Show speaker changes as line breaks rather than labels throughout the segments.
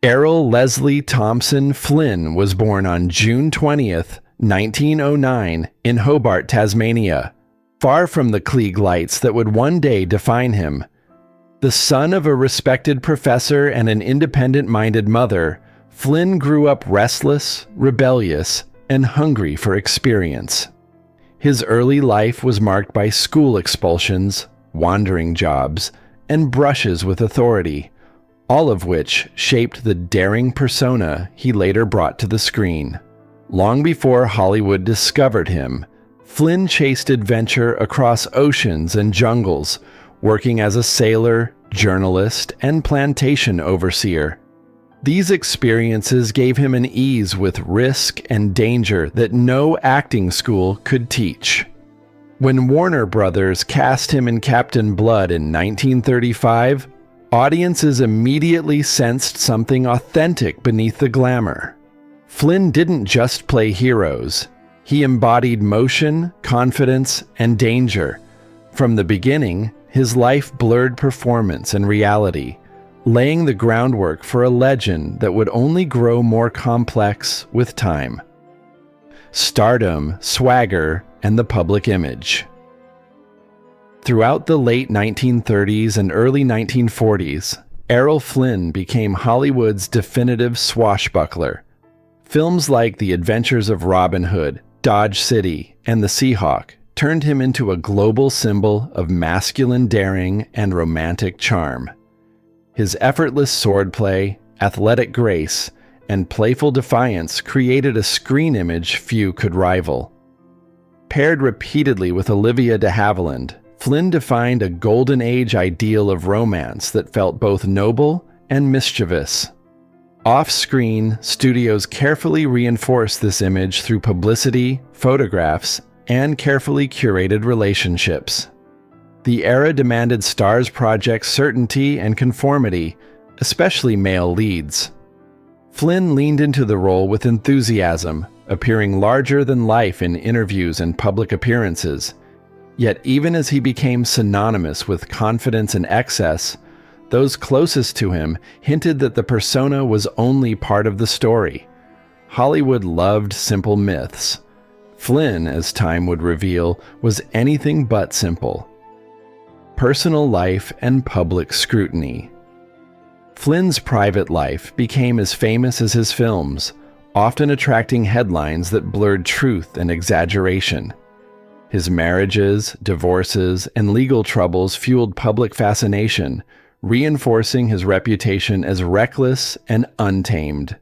Errol Leslie Thompson Flynn was born on June 20th, 1909, in Hobart, Tasmania, far from the Klieg lights that would one day define him. The son of a respected professor and an independent-minded mother, Flynn grew up restless, rebellious, and hungry for experience. His early life was marked by school expulsions, wandering jobs, and brushes with authority, all of which shaped the daring persona he later brought to the screen. Long before Hollywood discovered him, Flynn chased adventure across oceans and jungles, working as a sailor, journalist, and plantation overseer. These experiences gave him an ease with risk and danger that no acting school could teach. When Warner Brothers cast him in Captain Blood in 1935, audiences immediately sensed something authentic beneath the glamour. Flynn didn't just play heroes. He embodied motion, confidence, and danger. From the beginning, his life blurred performance and reality, laying the groundwork for a legend that would only grow more complex with time. Stardom, swagger, and the public image. Throughout the late 1930s and early 1940s, Errol Flynn became Hollywood's definitive swashbuckler. Films like The Adventures of Robin Hood, Dodge City, and The Seahawk turned him into a global symbol of masculine daring and romantic charm. His effortless swordplay, athletic grace, and playful defiance created a screen image few could rival. Paired repeatedly with Olivia de Havilland, Flynn defined a golden age ideal of romance that felt both noble and mischievous. Off-screen, studios carefully reinforced this image through publicity, photographs, and carefully curated relationships. The era demanded stars' projects certainty and conformity, especially male leads. Flynn leaned into the role with enthusiasm, appearing larger than life in interviews and public appearances. Yet even as he became synonymous with confidence and excess, those closest to him hinted that the persona was only part of the story. Hollywood loved simple myths. Flynn, as time would reveal, was anything but simple. Personal life and public scrutiny. Flynn's private life became as famous as his films, often attracting headlines that blurred truth and exaggeration. His marriages, divorces, and legal troubles fueled public fascination, reinforcing his reputation as reckless and untamed.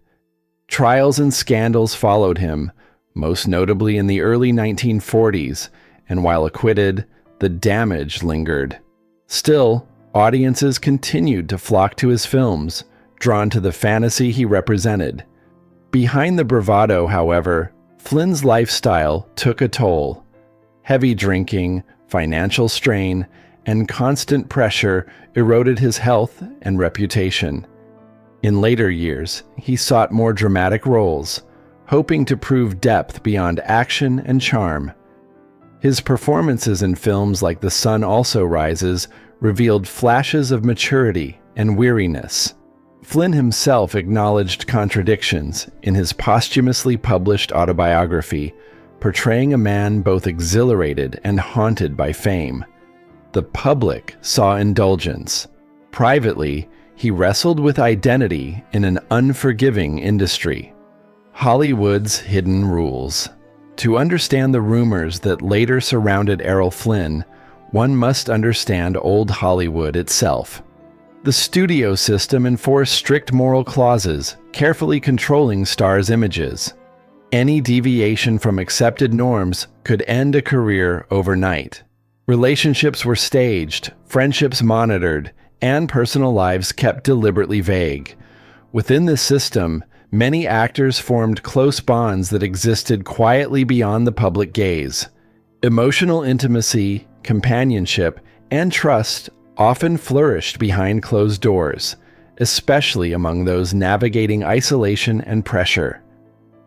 Trials and scandals followed him, most notably in the early 1940s, and while acquitted, the damage lingered. Still, audiences continued to flock to his films, drawn to the fantasy he represented. Behind the bravado, however, Flynn's lifestyle took a toll. Heavy drinking, financial strain, and constant pressure eroded his health and reputation. In later years, he sought more dramatic roles, hoping to prove depth beyond action and charm. His performances in films like The Sun Also Rises revealed flashes of maturity and weariness. Flynn himself acknowledged contradictions in his posthumously published autobiography, portraying a man both exhilarated and haunted by fame. The public saw indulgence. Privately, he wrestled with identity in an unforgiving industry. Hollywood's hidden rules. To understand the rumors that later surrounded Errol Flynn, one must understand old Hollywood itself. The studio system enforced strict moral clauses, carefully controlling stars' images. Any deviation from accepted norms could end a career overnight. Relationships were staged, friendships monitored, and personal lives kept deliberately vague. Within this system, many actors formed close bonds that existed quietly beyond the public gaze. Emotional intimacy, companionship, and trust often flourished behind closed doors, especially among those navigating isolation and pressure.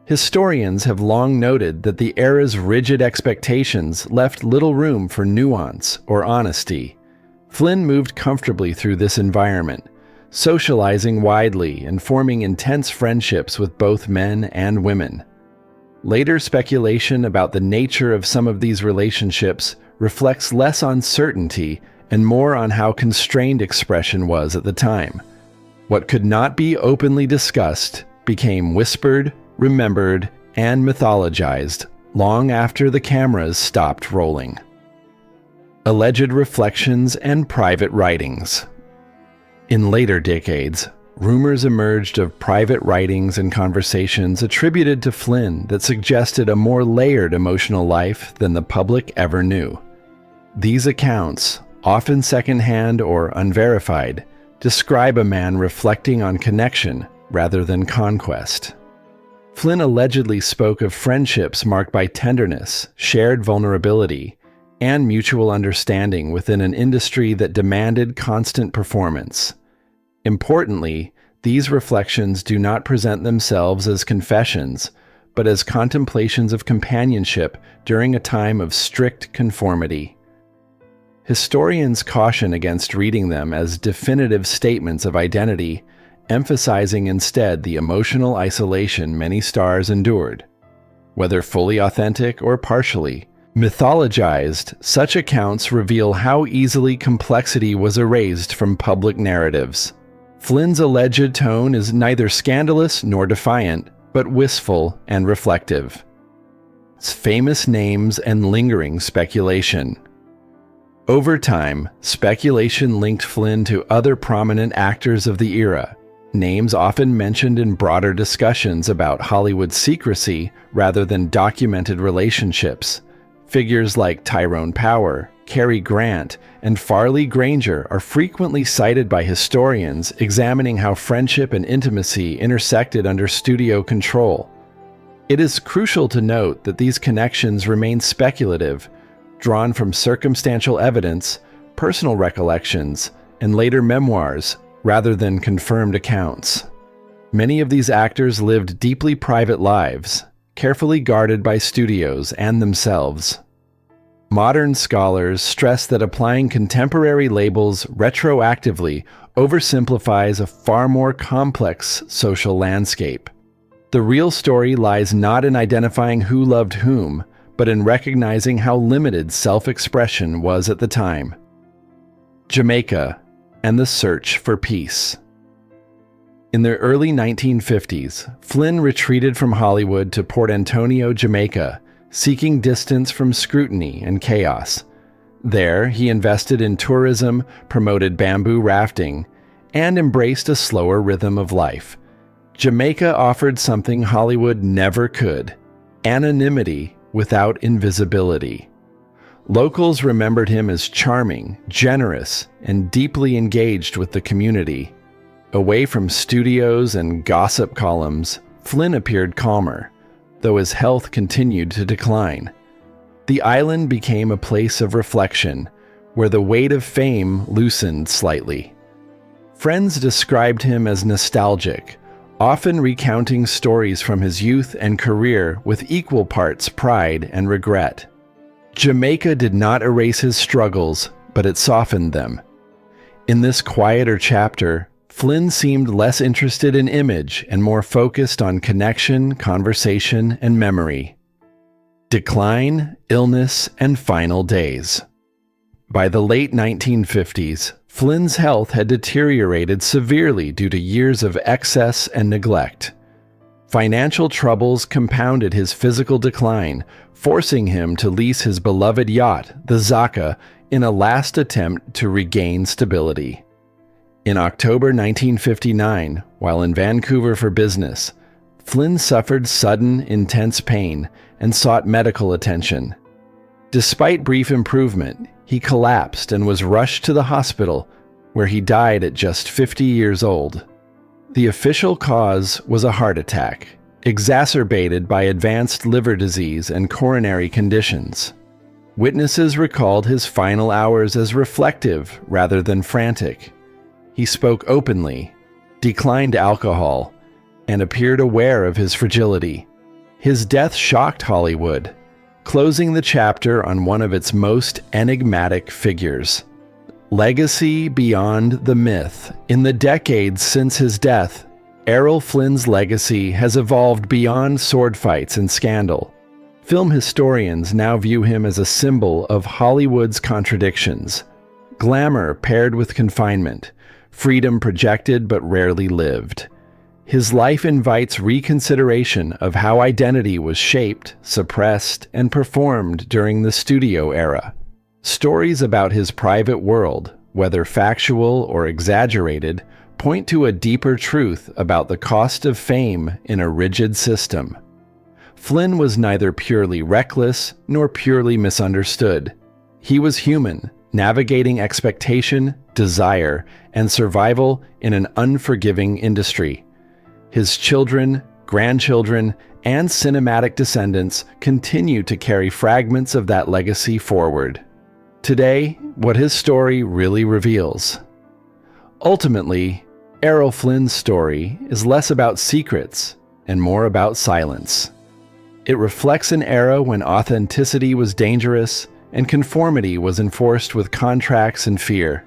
Historians have long noted that the era's rigid expectations left little room for nuance or honesty. Flynn moved comfortably through this environment, socializing widely and forming intense friendships with both men and women. Later speculation about the nature of some of these relationships reflects less on certainty and more on how constrained expression was at the time. What could not be openly discussed became whispered, remembered, and mythologized long after the cameras stopped rolling. Alleged reflections and private writings. In later decades, rumors emerged of private writings and conversations attributed to Flynn that suggested a more layered emotional life than the public ever knew. These accounts, often secondhand or unverified, describe a man reflecting on connection rather than conquest. Flynn allegedly spoke of friendships marked by tenderness, shared vulnerability, and mutual understanding within an industry that demanded constant performance. Importantly, these reflections do not present themselves as confessions, but as contemplations of companionship during a time of strict conformity. Historians caution against reading them as definitive statements of identity, emphasizing instead the emotional isolation many stars endured. Whether fully authentic or partially mythologized, such accounts reveal how easily complexity was erased from public narratives. Flynn's alleged tone is neither scandalous nor defiant, but wistful and reflective. Famous names and lingering speculation. Over time, speculation linked Flynn to other prominent actors of the era, names often mentioned in broader discussions about Hollywood secrecy rather than documented relationships. Figures like Tyrone Power, Cary Grant, and Farley Granger are frequently cited by historians examining how friendship and intimacy intersected under studio control. It is crucial to note that these connections remain speculative, drawn from circumstantial evidence, personal recollections, and later memoirs, rather than confirmed accounts. Many of these actors lived deeply private lives, carefully guarded by studios and themselves. Modern scholars stress that applying contemporary labels retroactively oversimplifies a far more complex social landscape. The real story lies not in identifying who loved whom, but in recognizing how limited self-expression was at the time. Jamaica and the search for peace. In the early 1950s, Flynn retreated from Hollywood to Port Antonio, Jamaica, seeking distance from scrutiny and chaos. There, he invested in tourism, promoted bamboo rafting, and embraced a slower rhythm of life. Jamaica offered something Hollywood never could: anonymity without invisibility. Locals remembered him as charming, generous, and deeply engaged with the community. Away from studios and gossip columns, Flynn appeared calmer, though his health continued to decline. The island became a place of reflection, where the weight of fame loosened slightly. Friends described him as nostalgic, often recounting stories from his youth and career with equal parts pride and regret. Jamaica did not erase his struggles, but it softened them. In this quieter chapter, Flynn seemed less interested in image and more focused on connection, conversation, and memory. Decline, illness, and final days. By the late 1950s, Flynn's health had deteriorated severely due to years of excess and neglect. Financial troubles compounded his physical decline, forcing him to lease his beloved yacht, the Zaka, in a last attempt to regain stability. In October 1959, while in Vancouver for business, Flynn suffered sudden, intense pain and sought medical attention. Despite brief improvement, he collapsed and was rushed to the hospital, where he died at just 50 years old. The official cause was a heart attack, exacerbated by advanced liver disease and coronary conditions. Witnesses recalled his final hours as reflective rather than frantic. He spoke openly, declined alcohol, and appeared aware of his fragility. His death shocked Hollywood, closing the chapter on one of its most enigmatic figures. Legacy beyond the myth. In the decades since his death, Errol Flynn's legacy has evolved beyond sword fights and scandal. Film historians now view him as a symbol of Hollywood's contradictions. Glamour paired with confinement, freedom projected but rarely lived. His life invites reconsideration of how identity was shaped, suppressed, and performed during the studio era. Stories about his private world, whether factual or exaggerated, point to a deeper truth about the cost of fame in a rigid system. Flynn was neither purely reckless nor purely misunderstood. He was human, navigating expectation, desire, and survival in an unforgiving industry. His children, grandchildren, and cinematic descendants continue to carry fragments of that legacy forward. Today, what his story really reveals. Ultimately, Errol Flynn's story is less about secrets and more about silence. It reflects an era when authenticity was dangerous and conformity was enforced with contracts and fear.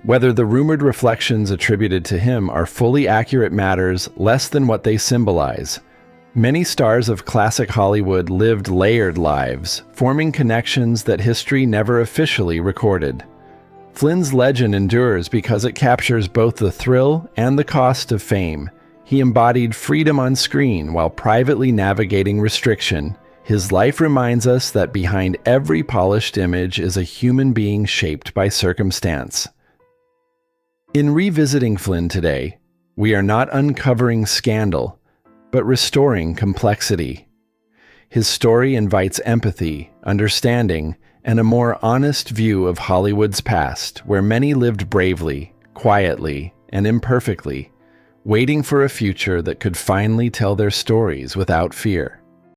Whether the rumored reflections attributed to him are fully accurate matters less than what they symbolize. Many stars of classic Hollywood lived layered lives, forming connections that history never officially recorded. Flynn's legend endures because it captures both the thrill and the cost of fame. He embodied freedom on screen while privately navigating restriction. His life reminds us that behind every polished image is a human being shaped by circumstance. In revisiting Flynn today, we are not uncovering scandal, but restoring complexity. His story invites empathy, understanding, and a more honest view of Hollywood's past, where many lived bravely, quietly, and imperfectly, waiting for a future that could finally tell their stories without fear.